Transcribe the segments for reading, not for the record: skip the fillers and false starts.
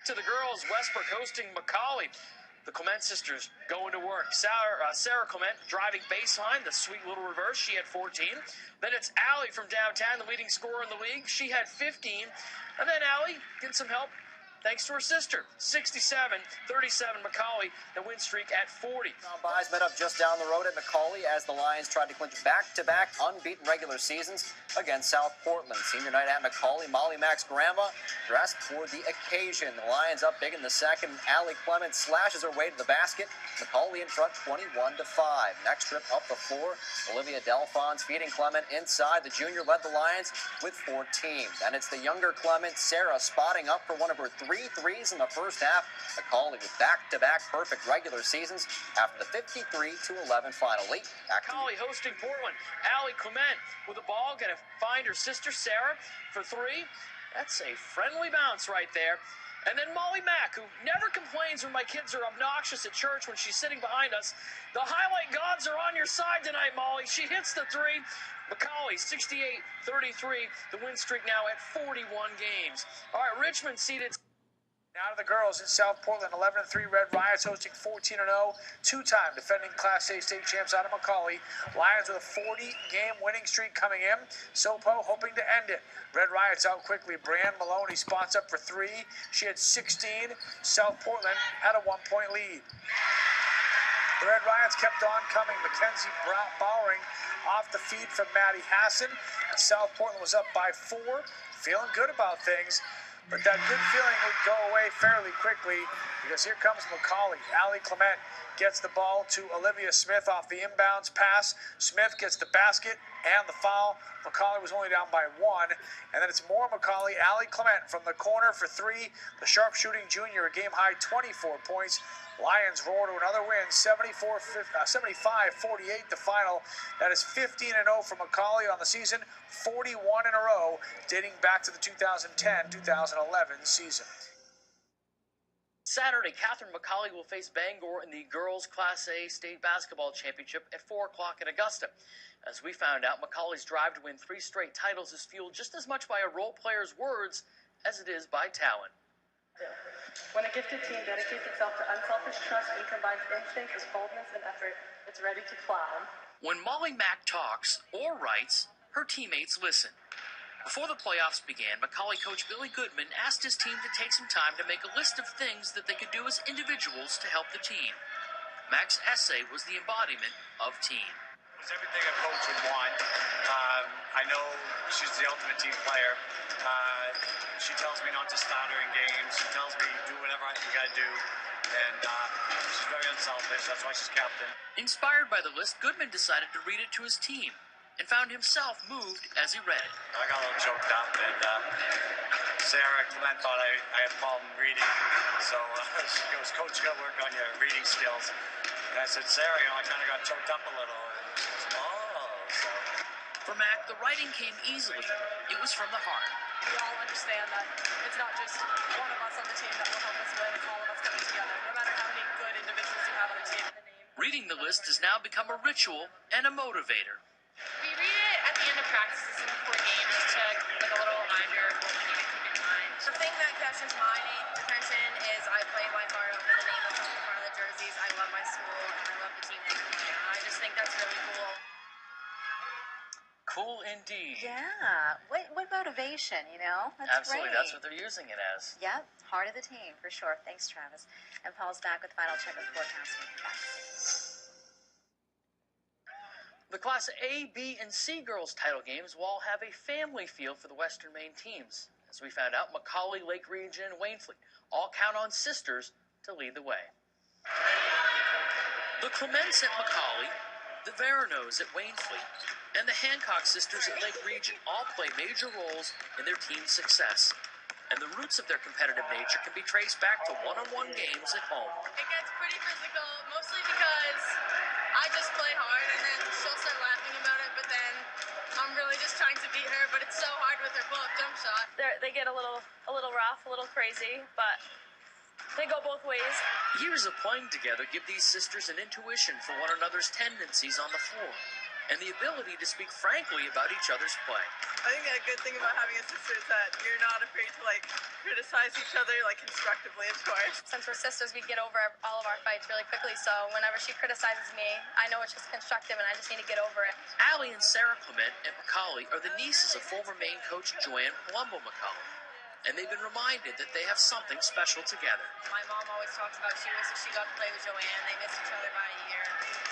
To the girls, Westbrook hosting McAuley. The Clement sisters going to work. Sarah Clement driving baseline, the sweet little reverse. She had 14. Then it's Allie from downtown, the leading scorer in the league. She had 15. And then Allie getting some help thanks to her sister. 67-37 McAuley, the win streak at 40. Buys met up just down the road at McAuley as the Lions tried to clinch back-to-back unbeaten regular seasons against South Portland. Senior night at McAuley, Molly Mack's grandma dressed for the occasion. The Lions up big in the second. Allie Clement slashes her way to the basket. McAuley in front 21-5. Next trip up the floor, Olivia Delphonse feeding Clement inside. The junior led the Lions with 14. Then it's the younger Clement, Sarah, spotting up for one of her 3 threes in the first half. McAuley with back-to-back perfect regular seasons after the 53-11 final. McAuley hosting Portland. Allie Clement with the ball, going to find her sister Sarah for 3. That's a friendly bounce right there. And then Molly Mack, who never complains when my kids are obnoxious at church when she's sitting behind us. The highlight gods are on your side tonight, Molly. She hits the 3. McAuley, 68-33. The win streak now at 41 games. All right, Richmond seeded. Now to the girls in South Portland, 11-3 Red Riots hosting 14-0, two-time defending Class A state champs out of McAuley. Lions with a 40-game winning streak coming in. Sopo hoping to end it. Red Riots out quickly. Brianne Maloney spots up for 3. She had 16. South Portland had a 1-point lead. The Red Riots kept on coming. Mackenzie Bowering off the feed from Maddie Hassan. And South Portland was up by 4. Feeling good about things. But that good feeling would go away fairly quickly because here comes McAuley. Allie Clement gets the ball to Olivia Smith off the inbounds pass. Smith gets the basket and the foul. McAuley was only down by 1. And then it's more McAuley. Allie Clement from the corner for 3. The sharpshooting junior, a game-high 24 points. Lions roll to another win, 75-48 the final. That is 15-0 for McAuley on the season, 41 in a row, dating back to the 2010-2011 season. Saturday, Catherine McAuley will face Bangor in the Girls Class A State Basketball Championship at 4 o'clock in Augusta. As we found out, McAuley's drive to win 3 straight titles is fueled just as much by a role player's words as it is by talent. When a gifted team dedicates itself to unselfish trust and combines instinct with boldness and effort, it's ready to climb. When Molly Mack talks or writes, her teammates listen. Before the playoffs began, McAuley coach Billy Goodman asked his team to take some time to make a list of things that they could do as individuals to help the team. Mack's essay was the embodiment of team. It's everything a coach would want. I know she's the ultimate team player. She tells me not to stutter in games. She tells me do whatever I got to do. And she's very unselfish. That's why she's captain. Inspired by the list, Goodman decided to read it to his team and found himself moved as he read it. I got a little choked up, and Sarah Clement thought I had a problem reading. So she goes, Coach, you got to work on your reading skills. And I said, Sarah, I kind of got choked up a little. And she goes, so. For Mack, the writing came easily. It was from the heart. We all understand that it's not just one of us on the team that will help us win. It's all of us coming together, no matter how many good individuals you have on the team. Reading the list has now become a ritual and a motivator. We read it at the end of practices and before games just to like a little reminder of what we need to keep in mind. The thing that captures my attention is I play my heart over the name that's on the front of the jerseys. I love my school and I love the team that we play on. I just think that's really cool. Cool indeed. Yeah. What motivation, That's Absolutely, great. That's what they're using it as. Yep, heart of the team, for sure. Thanks, Travis. And Paul's back with the final check of the forecast. The Class A, B, and C girls title games will all have a family feel for the Western Maine teams. As we found out, McAuley, Lake Region, and Waynflete all count on sisters to lead the way. The Clements at McAuley, the Veranos at Waynflete, and the Hancock sisters at Lake Region all play major roles in their team's success. And the roots of their competitive nature can be traced back to one-on-one games at home. It gets pretty physical, mostly because I just play hard and then she'll start laughing about it, but then I'm really just trying to beat her, but it's so hard with her pull-up jump shot. They get a little rough, a little crazy, but they go both ways. Years of playing together give these sisters an intuition for one another's tendencies on the floor. and the ability to speak frankly about each other's play. I think a good thing about having a sister is that you're not afraid to criticize each other constructively, of course. Since we're sisters, we get over all of our fights really quickly, so whenever she criticizes me, I know it's just constructive and I just need to get over it. Allie and Sarah Clement at McAuley are the nieces of former Maine coach Joanne Palumbo McAuley, and they've been reminded that they have something special together. My mom always talks about she wishes she got to play with Joanne. They missed each other by a year,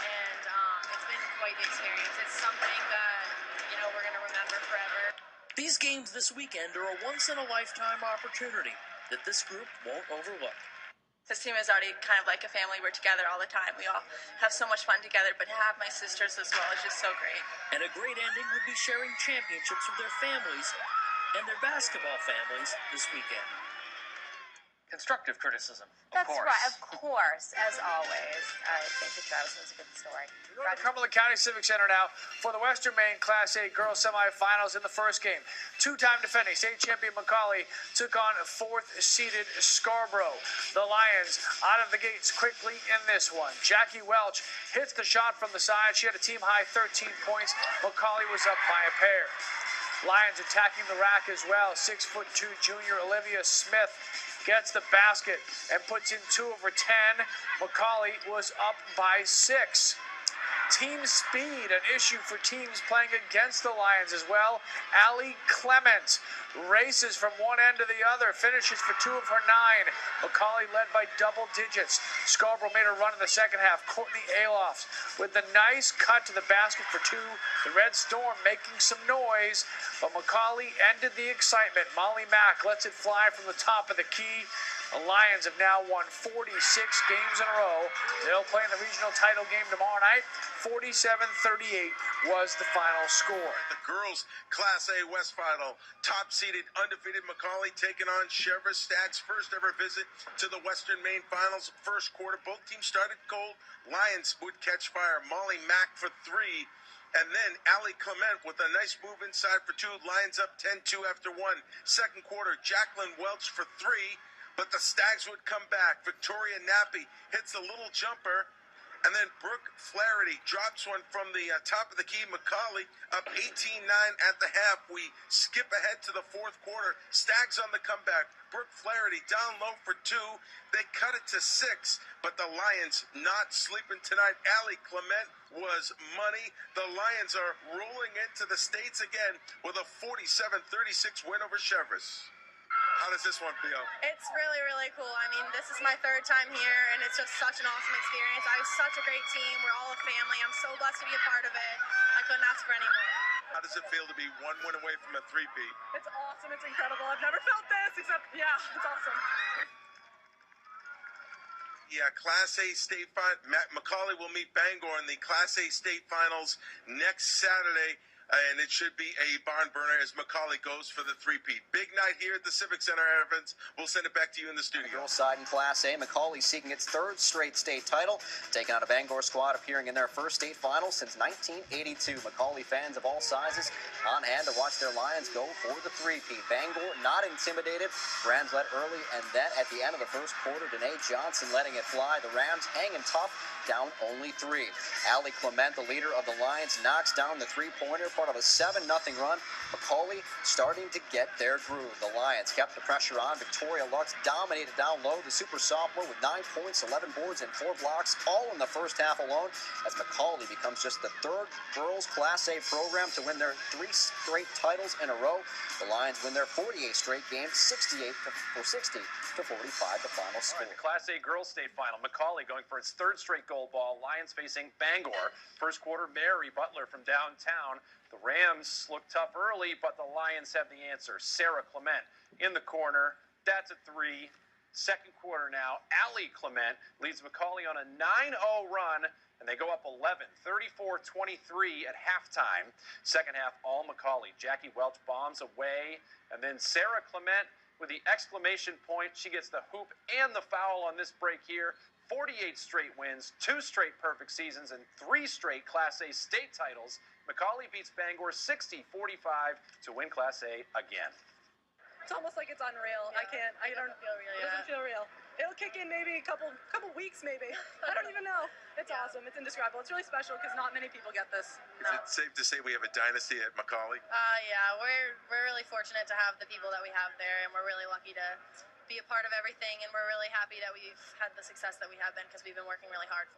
and it's been quite the experience. It's something that, we're going to remember forever. These games this weekend are a once-in-a-lifetime opportunity that this group won't overlook. This team is already kind of like a family. We're together all the time. We all have so much fun together, but to have my sisters as well is just so great. And a great ending would be sharing championships with their families and their basketball families this weekend. Constructive criticism, of course. That's right, of course, as always. Thank you, Travis. It was a good story. We go to the Cumberland County Civic Center now for the Western Maine Class A girls semifinals in the first game. Two-time defending state champion McAuley took on fourth-seeded Scarborough. The Lions out of the gates quickly in this one. Jackie Welch hits the shot from the side. She had a team-high 13 points. McAuley was up by a pair. Lions attacking the rack as well. 6'2" junior Olivia Smith gets the basket and puts in 2 over 10. McAuley was up by 6. Team speed, an issue for teams playing against the Lions as well. Allie Clement races from one end to the other, finishes for 2 of her 9. McAuley led by double digits. Scarborough made a run in the second half. Courtney Aloft with the nice cut to the basket for 2. The Red Storm making some noise, but McAuley ended the excitement. Molly Mack lets it fly from the top of the key. The Lions have now won 46 games in a row. They'll play in the regional title game tomorrow night. 47-38 was the final score. The girls' Class A West Final, top-seeded, undefeated McAuley taking on Chevrolet Stag's first ever visit to the Western Maine Finals. First quarter, both teams started cold. Lions would catch fire. Molly Mack for 3. And then Allie Clement with a nice move inside for 2. Lions up 10-2 after 1. Second quarter, Jacqueline Welch for 3. But the Stags would come back. Victoria Nappy hits a little jumper. And then Brooke Flaherty drops one from the top of the key. McAuley up 18-9 at the half. We skip ahead to the fourth quarter. Stags on the comeback. Brooke Flaherty down low for 2. They cut it to 6. But the Lions not sleeping tonight. Allie Clement was money. The Lions are rolling into the States again with a 47-36 win over Chevrolet. How does this one feel? It's really, really cool. I mean, this is my 3rd time here, and it's just such an awesome experience. I have such a great team. We're all a family. I'm so blessed to be a part of it. I couldn't ask for any more. How does it feel to be 1 win away from a 3-peat? It's awesome. It's incredible. I've never felt this, except, it's awesome. Yeah, Class A state final. McAuley will meet Bangor in the Class A state finals next Saturday. And it should be a barn burner as McAuley goes for the 3-peat. Big night here at the Civic Center, Evans. We'll send it back to you in the studio. Girls side in Class A, McAuley seeking its 3rd straight state title, taking on a Bangor squad appearing in their first state final since 1982. McAuley fans of all sizes on hand to watch their Lions go for the 3-peat. Bangor not intimidated. Rams led early, and then at the end of the first quarter, Danae Johnson letting it fly. The Rams hanging tough, down only 3. Allie Clement, the leader of the Lions, knocks down the 3-pointer, part of a 7-0 run. McAuley starting to get their groove. The Lions kept the pressure on. Victoria Lux dominated down low. The super sophomore with 9 points, 11 boards, and 4 blocks, all in the first half alone, as McAuley becomes just the 3rd girls Class A program to win their 3 straight titles in a row. The Lions win their 48th straight game, 60 to 45, the final score. All right, the Class A girls state final. McAuley going for its 3rd straight gold ball. Lions facing Bangor. First quarter, Mary Butler from downtown. The Rams look tough early, but the Lions have the answer. Sarah Clement in the corner. That's a 3. Second quarter now. Allie Clement leads McAuley on a 9-0 run, and they go up 11, 34-23 at halftime. Second half, all McAuley. Jackie Welch bombs away, and then Sarah Clement with the exclamation point. She gets the hoop and the foul on this break here. 48 straight wins, 2 straight perfect seasons, and 3 straight Class A state titles. McAuley beats Bangor 60-45 to win Class A again. It's almost like it's unreal. Yeah. I don't feel real. It doesn't feel real. It'll kick in maybe a couple weeks, maybe. I don't even know. It's awesome. It's indescribable. It's really special because not many people get this. Is it safe to say we have a dynasty at McAuley? Yeah, we're really fortunate to have the people that we have there, and we're really lucky to be a part of everything, and we're really happy that we've had the success that we have been because we've been working really hard.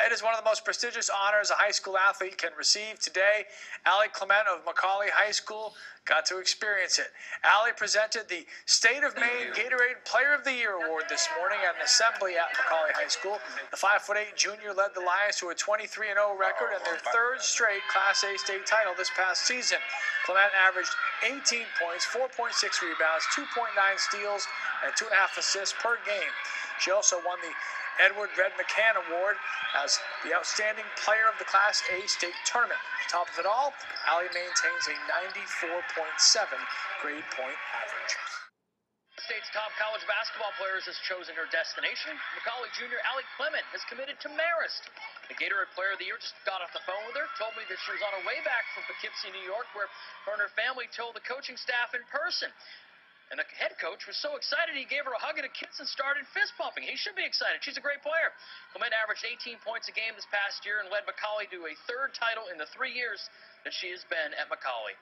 It is one of the most prestigious honors a high school athlete can receive today. Allie Clement of McAuley High School got to experience it. Allie presented the State of Maine Gatorade Player of the Year Award this morning at an assembly at McAuley High School. The 5'8" junior led the Lions to a 23-0 record and their third straight Class A state title this past season. Clement averaged 18 points, 4.6 rebounds, 2.9 steals, and 2.5 assists per game. She also won the Edward Red McCann Award as the outstanding player of the Class A state tournament. On top of it all, Allie maintains a 94.7 grade point average. State's top college basketball players has chosen her destination. McAuley junior Allie Clement has committed to Marist. The Gatorade Player of the Year just got off the phone with her, told me that she was on her way back from Poughkeepsie, New York, where her and her family told the coaching staff in person. And the head coach was so excited he gave her a hug and a kiss and started fist pumping. He should be excited. She's a great player. Clement averaged 18 points a game this past year and led McAuley to a third title in the 3 years that she has been at McAuley.